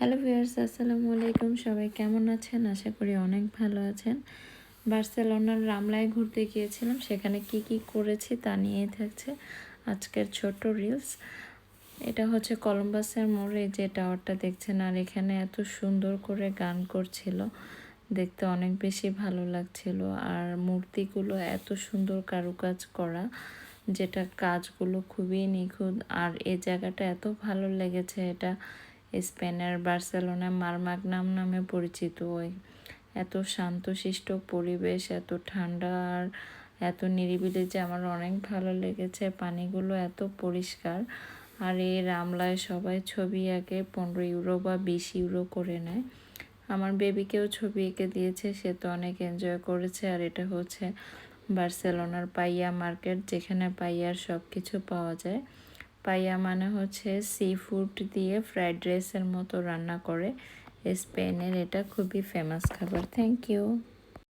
Hello viewers, আসসালামু আলাইকুম। সবাই কেমন আছেন? আশা করি অনেক ভালো আছেন। বার্সেলোনার রামলায় ঘুরতে গিয়েছিলাম, সেখানে কি কি করেছি তা নিয়েই থাকছে আজকের ছোট্ট রিলস। এটা হচ্ছে কলম্বাসের মোড়ে যে টাওয়ারটা দেখছেন, আর এখানে এত সুন্দর করে গান করছিল, দেখতে অনেক বেশি ভালো লাগছিল। আর মূর্তিগুলো এত সুন্দর কারুকাজ করা, যেটা কাজগুলো খুবই নিখুঁত। আর এই জায়গাটা এত ভালো লেগেছে, এটা স্পেনের বার্সেলোনা মারমাগনাম নামে পরিচিত। ওই এত শান্তশিষ্ট পরিবেশ, এত ঠান্ডা আর এত নিরিবিলি যে আমার অনেক ভালো লেগেছে। পানিগুলো এত পরিষ্কার। আর এই রামলায় সবাই ছবি আঁকে, 15 ইউরো বা 20 ইউরো করে নেয়। আমার বেবিকেও ছবি এঁকে দিয়েছে, সে তো অনেক এনজয় করেছে। আর এটা হচ্ছে বার্সেলোনার পাইয়া মার্কেট, যেখানে পাইয়ার সব কিছু পাওয়া যায়। পাইয়া মানে হচ্ছে সি ফুড দিয়ে ফ্রাইড রাইসের মতো রান্না করে। স্পেনের এটা খুবই ফেমাস খাবার। Thank you.